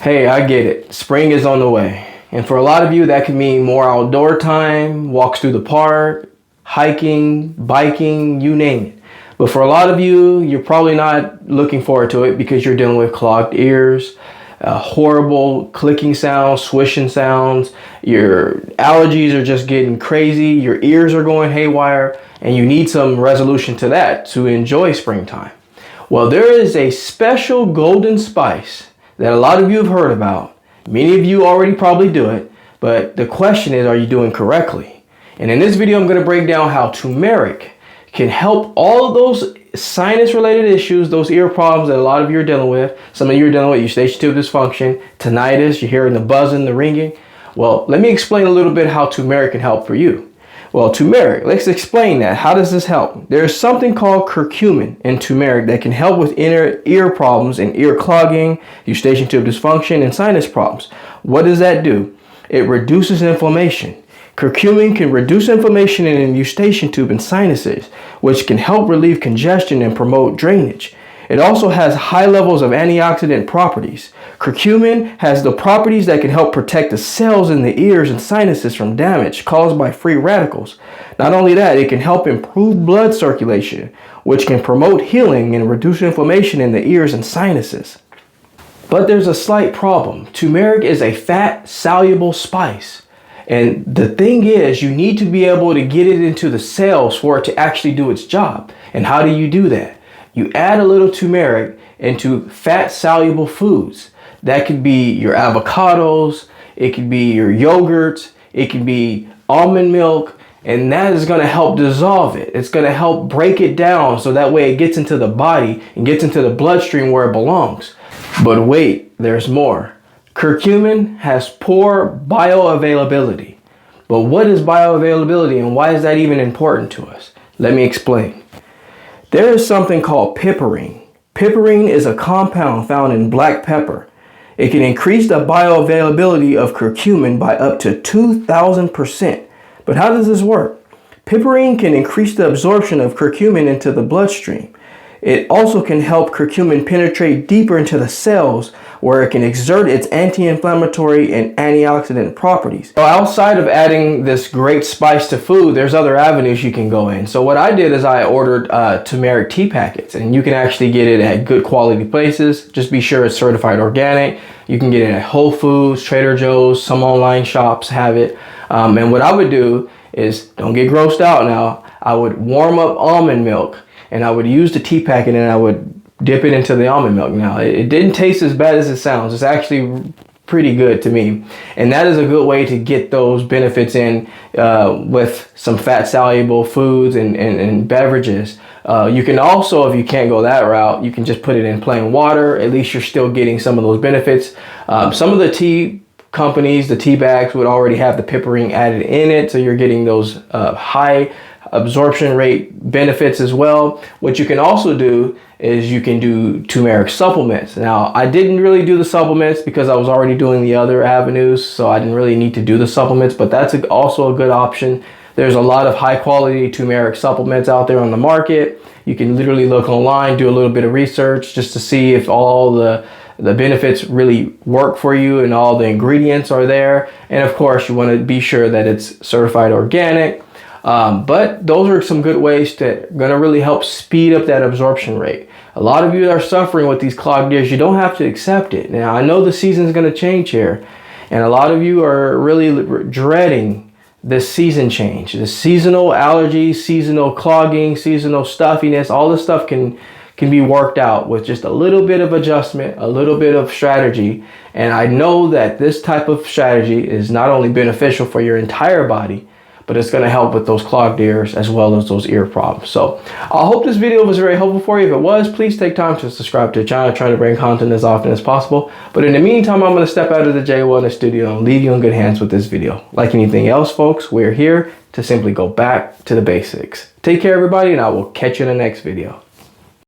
Hey, I get it. Spring is on the way. And for a lot of you, that could mean more outdoor time, walks through the park, hiking, biking, you name it. But for a lot of you, you're probably not looking forward to it because you're dealing with clogged ears, horrible clicking sounds, swishing sounds. Your allergies are just getting crazy. Your ears are going haywire, and you need some resolution to that to enjoy springtime. Well, there is a special golden spice that a lot of you have heard about. Many of you already probably do it, but the question is, are you doing correctly? And in this video, I'm going to break down how turmeric can help all of those sinus related issues, those ear problems that a lot of you are dealing with. Some of you are dealing with Eustachian Tube Dysfunction, tinnitus, you're hearing the buzzing, the ringing. Well, let me explain a little bit how turmeric can help for you. Well, turmeric, let's explain that. How does this help? There's something called curcumin in turmeric that can help with inner ear problems and ear clogging, Eustachian tube dysfunction, and sinus problems. What does that do? It reduces inflammation. Curcumin can reduce inflammation in the eustachian tube and sinuses, which can help relieve congestion and promote drainage. It also has high levels of antioxidant properties. Curcumin has the properties that can help protect the cells in the ears and sinuses from damage caused by free radicals. Not only that, it can help improve blood circulation, which can promote healing and reduce inflammation in the ears and sinuses. But there's a slight problem. Turmeric is a fat-soluble spice. And the thing is, you need to be able to get it into the cells for it to actually do its job. And how do you do that? You add a little turmeric into fat-soluble foods. That could be your avocados, it could be your yogurts, it could be almond milk, and that is going to help dissolve it. It's going to help break it down so that way it gets into the body and gets into the bloodstream where it belongs. But wait, there's more. Curcumin has poor bioavailability. But what is bioavailability and why is that even important to us? Let me explain. There is something called piperine. Piperine is a compound found in black pepper. It can increase the bioavailability of curcumin by up to 2,000%. But how does this work? Piperine can increase the absorption of curcumin into the bloodstream. It also can help curcumin penetrate deeper into the cells where it can exert its anti-inflammatory and antioxidant properties. So outside of adding this great spice to food, there's other avenues you can go in. So what I did is I ordered turmeric tea packets, and you can actually get it at good quality places. Just be sure it's certified organic. You can get it at Whole Foods, Trader Joe's, some online shops have it. And what I would do is, don't get grossed out now, I would warm up almond milk and I would use the tea packet and I would dip it into the almond milk. Now, it didn't taste as bad as it sounds. It's actually pretty good to me. And that is a good way to get those benefits in with some fat-soluble foods and beverages. You can also, if you can't go that route, you can just put it in plain water. At least you're still getting some of those benefits. Some of the tea companies, the tea bags would already have the piperine added in it. So you're getting those high absorption rate benefits as well. What you can also do is you can do turmeric supplements. Now, I didn't really do the supplements because I was already doing the other avenues, so I didn't really need to do the supplements, but that's also a good option. There's a lot of high quality turmeric supplements out there on the market. You can literally look online, do a little bit of research just to see if all the benefits really work for you and all the ingredients are there. And of course, you want to be sure that it's certified organic. But those are some good ways that are going to really help speed up that absorption rate. A lot of you are suffering with these clogged ears. You don't have to accept it. Now, I know the season is going to change here, and a lot of you are really dreading this season change. The seasonal allergies, seasonal clogging, seasonal stuffiness, all this stuff can be worked out with just a little bit of adjustment, a little bit of strategy. And I know that this type of strategy is not only beneficial for your entire body, but it's going to help with those clogged ears as well as those ear problems. So I hope this video was very helpful for you. If it was, please take time to subscribe to the channel. I'm trying to bring content as often as possible. But in the meantime, I'm going to step out of the Jaye Wellness Studio and leave you in good hands with this video. Like anything else, folks, we're here to simply go back to the basics. Take care, everybody, and I will catch you in the next video.